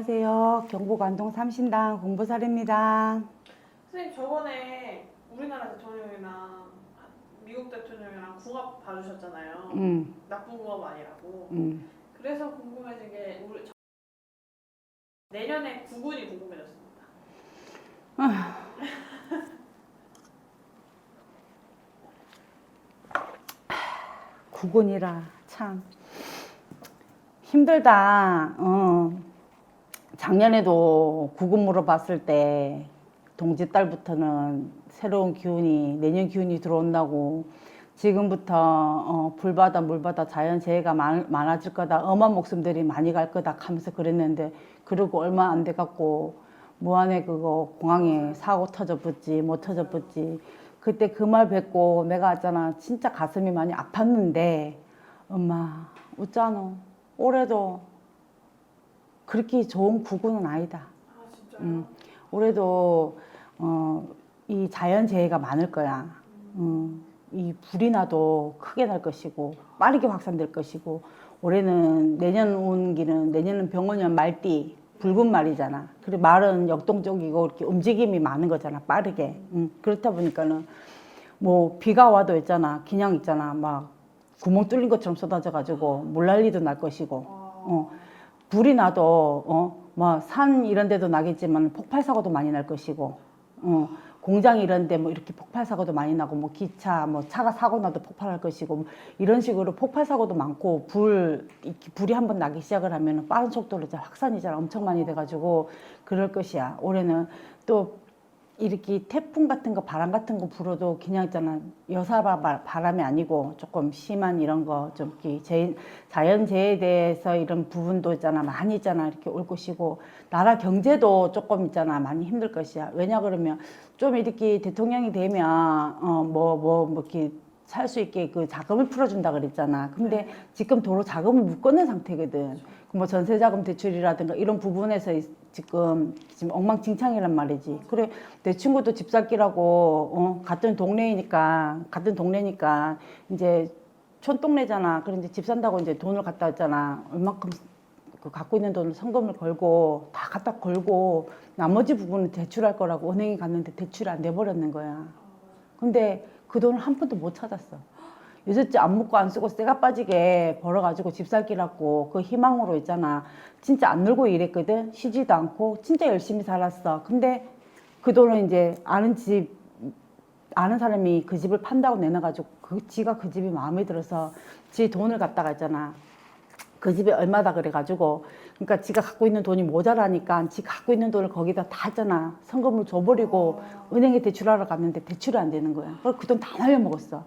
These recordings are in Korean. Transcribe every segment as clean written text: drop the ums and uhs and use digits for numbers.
안녕하세요. 경북 안동 삼신당 공보살입니다. 선생님 저번에 우리나라 대통령이랑 미국 대통령이랑 궁합 봐주셨잖아요. 나쁜 궁합 아니라고. 그래서 궁금해진 게 내년에 구군이 궁금해졌습니다. 구군이라 참 힘들다. 작년에도 구군 물어봤을 때 동짓달부터는 새로운 기운이 내년 기운이 들어온다고 지금부터 불바다 물바다 자연재해가 많아질 거다, 엄한 목숨들이 많이 갈 거다 하면서 그랬는데, 그러고 얼마 안 돼 갖고 무안에 그거 공항에 사고 터져붙지 못 터져붙지. 그때 그 말 뵙고 내가 있잖아 진짜 가슴이 많이 아팠는데, 엄마 웃잖아, 올해도 그렇게 좋은 구군은 아니다. 아 진짜요? 올해도 이 자연재해가 많을 거야. 이 불이 나도 크게 날 것이고 빠르게 확산될 것이고, 올해는 내년 운기는, 내년은 병원년 말띠 붉은 말이잖아. 그리고 말은 역동적이고 이렇게 움직임이 많은 거잖아, 빠르게. 그렇다 보니까는 뭐 비가 와도 있잖아, 그냥 있잖아 막 구멍 뚫린 것처럼 쏟아져 가지고 물난리도 날 것이고, 불이 나도 뭐 산 이런 데도 나겠지만 폭발 사고도 많이 날 것이고, 공장 이런 데 뭐 이렇게 폭발 사고도 많이 나고, 뭐 기차 뭐 차가 사고 나도 폭발할 것이고, 뭐 이런 식으로 폭발 사고도 많고, 불이 한번 나기 시작을 하면 빠른 속도로 이제 확산이 잘 엄청 많이 돼 가지고 그럴 것이야. 올해는 또 이렇게 태풍 같은 거, 바람 같은 거 불어도 그냥 있잖아 바람이 아니고 조금 심한 이런 거 좀 자연재해에 대해서 이런 부분도 있잖아 많이 있잖아 이렇게 올 것이고, 나라 경제도 조금 있잖아 많이 힘들 것이야. 왜냐 그러면 좀 이렇게 대통령이 되면 뭐 이렇게 살 수 있게 그 자금을 풀어준다 그랬잖아. 근데 지금 도로 자금을 묶어놓은 상태거든. 뭐 전세자금 대출이라든가 이런 부분에서 지금 엉망진창이란 말이지. 그래, 내 친구도 집 살기라고 같은 동네니까 이제 촌동네잖아. 그래 이제 집 산다고 이제 돈을 갖다 왔잖아. 얼마큼 그 갖고 있는 돈을 성금을 걸고 다 갖다 걸고 나머지 부분은 대출할 거라고 은행에 갔는데 대출이 안 돼 버렸는 거야. 근데 그 돈을 한 푼도 못 찾았어. 요새째 안 먹고 안 쓰고 쇠가 빠지게 벌어가지고 집 살기라고 그 희망으로 있잖아 진짜 안 놀고 일했거든. 쉬지도 않고 진짜 열심히 살았어. 근데 그 돈을 이제 아는 사람이 그 집을 판다고 내놔가지고 지가 그 집이 마음에 들어서 지 돈을 갖다가 있잖아 그 집에 얼마다 그래가지고, 그러니까 지가 갖고 있는 돈이 모자라니까 지 갖고 있는 돈을 거기다 다 했잖아. 성금을 줘버리고 은행에 대출하러 갔는데 대출이 안 되는 거야. 그래서 그 돈 다 날려먹었어.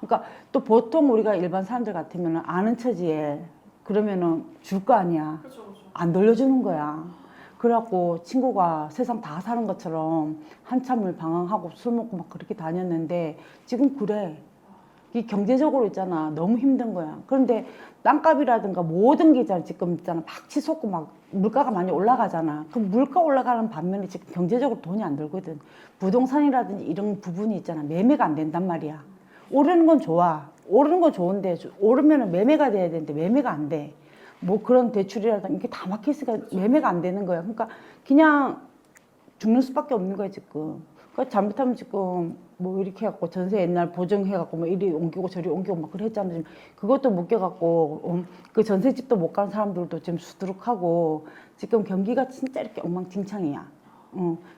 그러니까 또 보통 우리가 일반 사람들 같으면 아는 처지에 그러면은 줄 거 아니야. 그렇죠, 그렇죠. 안 돌려주는 거야. 그래갖고 친구가 세상 다 사는 것처럼 한참을 방황하고 술 먹고 막 그렇게 다녔는데 지금 그래. 이 경제적으로 있잖아 너무 힘든 거야. 그런데 땅값이라든가 모든 게 지금 있잖아 막 치솟고 막 물가가 많이 올라가잖아. 그 물가 올라가는 반면에 지금 경제적으로 돈이 안 들거든. 부동산이라든지 이런 부분이 있잖아 매매가 안 된단 말이야. 오르는 건 좋아, 오르는 건 좋은데 오르면은 매매가 돼야 되는데 매매가 안 돼. 뭐 그런 대출이라든가 이게 다 막혀 있으니까 매매가 안 되는 거야. 그러니까 그냥 죽는 수밖에 없는 거야 지금. 그러니까 잘못하면 지금 뭐 이렇게 해갖고 전세 옛날 보증해갖고 뭐 이리 옮기고 저리 옮기고 막 그랬잖아. 지금 그것도 묶여갖고 그 전세집도 못 가는 사람들도 지금 수두룩하고 지금 경기가 진짜 이렇게 엉망진창이야.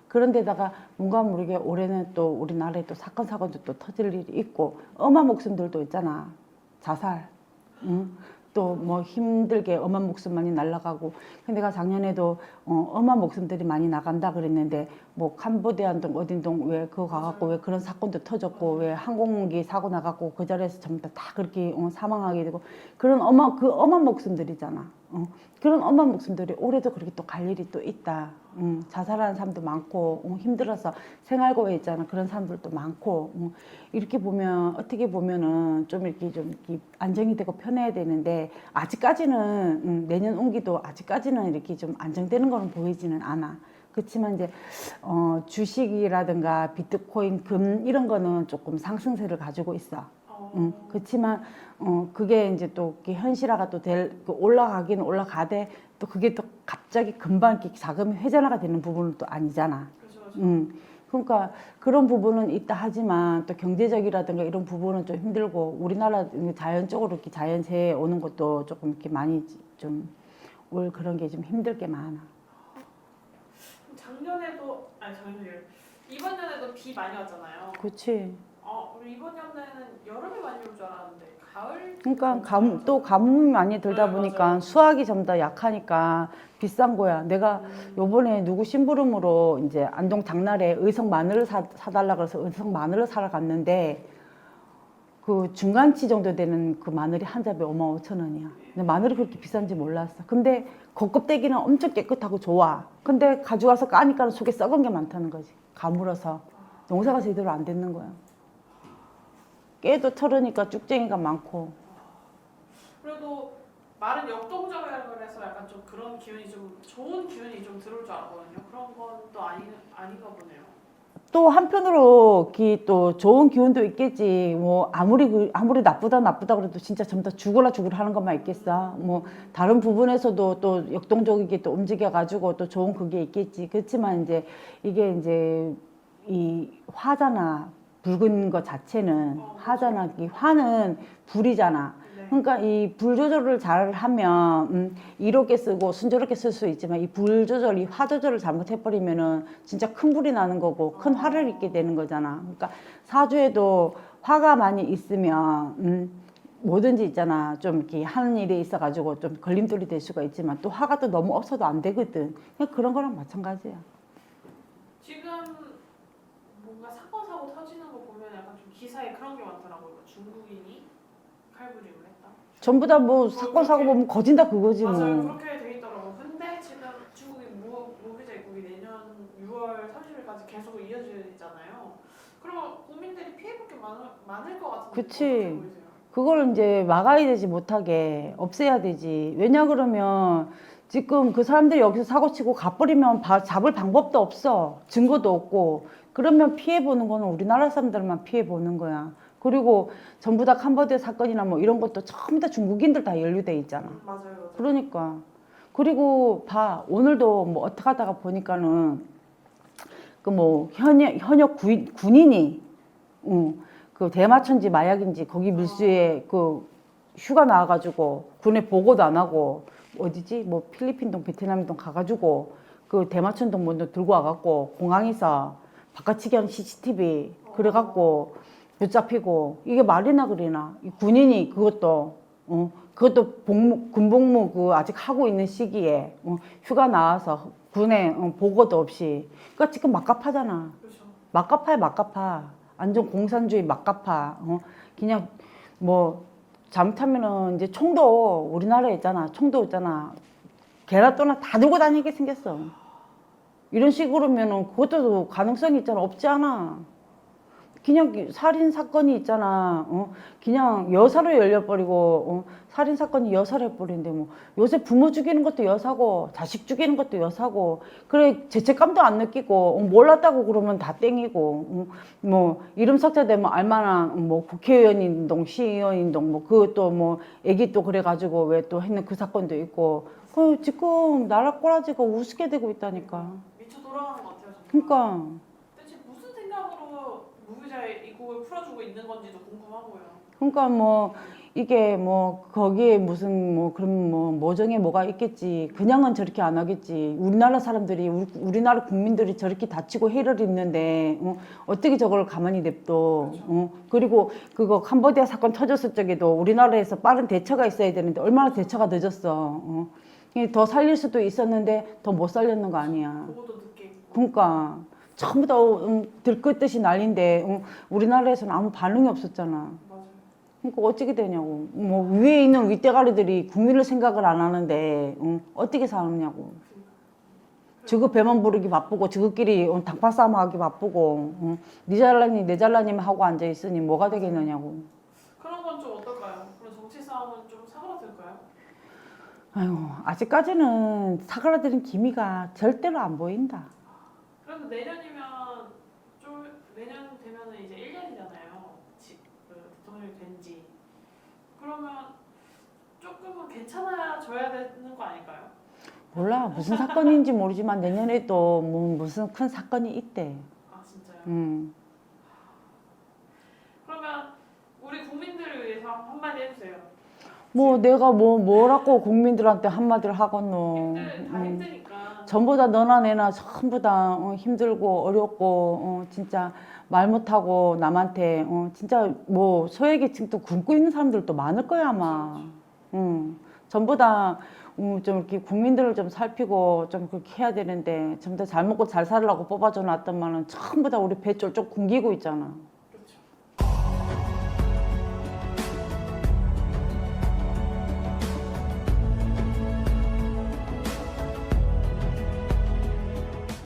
그런데다가 뭔가 모르게 올해는 또 우리나라에 또 사건 사고도 또 터질 일이 있고 엄한 목숨들도 있잖아. 자살. 또 뭐 힘들게 엄한 목숨 많이 날아가고. 근데 내가 작년에도 엄한 목숨들이 많이 나간다 그랬는데 뭐 캄보디아동 어딘동 왜 그거 가갖고 왜 그런 사건도 터졌고 왜 항공기 사고 나갖고 그 자리에서 전부 다 그렇게 사망하게 되고 그런 엄한 목숨들이잖아. 그런 엄한 목숨들이 올해도 그렇게 또 갈 일이 또 있다. 자살하는 사람도 많고 힘들어서 생활고에 있잖아 그런 사람들도 많고. 이렇게 보면 어떻게 보면은 좀 이렇게 안정이 되고 편해야 되는데 아직까지는 내년 운기도 아직까지는 이렇게 좀 안정되는 거는 보이지는 않아. 그렇지만 이제 주식이라든가 비트코인, 금 이런 거는 조금 상승세를 가지고 있어. 그렇지만 그게 이제 또 현실화가 또 올라가긴 올라가되 또 그게 또 갑자기 금방 이렇게 자금이 회전화가 되는 부분은 또 아니잖아. 그렇죠. 그러니까 그런 부분은 있다 하지만 또 경제적이라든가 이런 부분은 좀 힘들고 우리나라 자연적으로 이렇게 자연재해 오는 것도 조금 이렇게 많이 좀 올 그런 게 좀 힘들 게 많아. 작년에도 아니 작년에 이번 년에도 비 많이 왔잖아요. 그렇지. 우리 이번 년에는 여름에 많이 올 줄 알았는데 가을. 그러니까 또 가뭄이 많이 들다 네, 보니까 맞아요. 수확이 좀 더 약하니까 비싼 거야. 내가 요번에 누구 심부름으로 이제 안동 장날에 의성 마늘을 사달라 그래서 의성 마늘을 사러 갔는데 그 중간치 정도 되는 그 마늘이 한 잡에 55,000원이야. 근데 마늘이 그렇게 비싼지 몰랐어. 근데 겉껍데기는 엄청 깨끗하고 좋아. 근데 가져와서 까니까 속에 썩은 게 많다는 거지. 가물어서 농사가 제대로 안 됐는 거야. 깨도 털으니까 쭉쟁이가 많고. 그래도 마른 역동적이라 그래서 약간 좀 그런 기운이 좀 좋은 기운이 좀 들어올 줄 알았거든요. 그런 건 또 아닌가 보네요. 또 한편으로 또 좋은 기운도 있겠지. 뭐 아무리 나쁘다 그래도 진짜 전부 다 죽으라 하는 것만 있겠어. 뭐 다른 부분에서도 또 역동적이게 또 움직여가지고 또 좋은 그게 있겠지. 그렇지만 이제 이게 이제 이 화잖아. 붉은 것 자체는 화잖아. 이 화는 불이잖아. 네. 그러니까 이 불 조절을 잘 하면 이롭게 쓰고 순조롭게 쓸 수 있지만 이 불 조절, 이 화 조절을 잘못해버리면은 진짜 큰 불이 나는 거고 큰 화를 입게 되는 거잖아. 그러니까 사주에도 화가 많이 있으면 뭐든지 있잖아. 좀 이렇게 하는 일에 있어가지고 좀 걸림돌이 될 수가 있지만 또 화가 또 너무 없어도 안 되거든. 그냥 그런 거랑 마찬가지야. 지금 뭔가 사건 사고 터지는 거 보면 약간 좀 기사에 그런 게 많더라고요. 중국인이 칼부림을 했다. 전부 다 뭐 사건 사고 보면 거진다 그거지 뭐. 맞아요. 그렇게 돼 있더라고요. 근데 지금 중국이 무비자 입국이 내년 6월 30일까지 계속 이어지잖아요. 그러면 국민들이 피해볼 게 많을 것 같은데 그치. 어떻게 보이세요? 그걸 이제 막아야 되지 못하게 없애야 되지. 왜냐 그러면 지금 그 사람들이 여기서 사고 치고 가버리면 잡을 방법도 없어. 증거도 없고. 그러면 피해보는 거는 우리나라 사람들만 피해보는 거야. 그리고 전부 다 캄보디아 사건이나 뭐 이런 것도 전부 다 중국인들 다 연루돼 있잖아. 맞아요. 그러니까. 그리고 오늘도 뭐 어떻게 하다가 보니까는 그 뭐 현역 군인이 그 대마초인지 마약인지 거기 밀수에 그 휴가 나와가지고 군에 보고도 안 하고 어디지 뭐 필리핀동 베트남동 가가지고 그 대마초동 먼저 들고 와갖고 공항에서 바깥치기 하는 CCTV 그래갖고 붙잡히고 이게 말이나 그리나 이 군인이 그것도 군복무 그 아직 하고 있는 시기에 휴가 나와서 군에 보고도 없이 그러니까 지금 막갑하잖아. 그렇죠. 막갑하야 막갑하. 완전 공산주의 막갑하. 그냥 뭐 잘못하면은 이제 총도 우리나라에 있잖아. 총도 있잖아. 개라또나 다 들고 다니게 생겼어. 이런 식으로면은 그것도 가능성이 있잖아. 없지 않아. 그냥 살인 사건이 있잖아. 그냥 여사로 열려버리고 살인 사건이 여사로 해버리는데 뭐 요새 부모 죽이는 것도 여사고 자식 죽이는 것도 여사고 그래 죄책감도 안 느끼고 몰랐다고 그러면 다 땡이고 뭐 이름 삭제되면 알만한 뭐 국회의원인동 시의원인동 뭐 그것도 뭐 애기 또 그래가지고 왜 또 했는 그 사건도 있고 지금 나라 꼬라지가 우습게 되고 있다니까. 미쳐 돌아가는 것 같아요. 정말. 그러니까. 대체 무슨 생각으로 무비자 입국을 풀어주고 있는 건지도 궁금하고요. 그러니까 뭐 이게 뭐 거기에 무슨 뭐 그런 뭐 모정에 뭐가 있겠지. 그냥은 저렇게 안 하겠지. 우리나라 사람들이 우리나라 국민들이 저렇게 다치고 해를 입는데 어떻게 저걸 가만히 냅둬. 그리고 그거 캄보디아 사건 터졌을 적에도 우리나라에서 빠른 대처가 있어야 되는데 얼마나 대처가 늦었어. 더 살릴 수도 있었는데 더 못 살렸는 거 아니야. 그것도 늦게. 그러니까 전부 다 들끓듯이 난리인데 우리나라에서는 아무 반응이 없었잖아. 맞아요. 그러니까 어떻게 되냐고. 뭐 위에 있는 윗대가리들이 국민을 생각을 안 하는데 어떻게 사느냐고. 저거 배만 부르기 바쁘고 저거끼리 당파 싸움 하기 바쁘고 니 잘라니 내 잘라니만 하고 앉아 있으니 뭐가 되겠느냐고. 그런 건 좀 어떨까요? 그런 정치 싸움은 좀 사그라들까요? 아유 아직까지는 사그라드는 기미가 절대로 안 보인다. 그래도 내년이면 내년 되면은 이제 1년이잖아요. 그 대통령이 된지. 그러면 조금은 괜찮아져야 되는 거 아닐까요? 몰라 무슨 사건인지 모르지만 내년에 또 뭐 무슨 큰 사건이 있대. 아 진짜요? 그러면 우리 국민들을 위해서 한마디 해주세요. 뭐 내가 뭐라고 국민들한테 한마디를 하겠노. 다 힘드니까. 전부 다 너나 내나 전부 다 힘들고 어렵고 진짜 말 못하고 남한테 진짜 뭐 소외계층도 굶고 있는 사람들도 많을 거야 아마. 전부 다 좀 이렇게 국민들을 좀 살피고 좀 그렇게 해야 되는데 전부 다 잘 먹고 잘 살라고 뽑아줘 놨더만은 전부 다 우리 배 쫄쫄 굶기고 있잖아.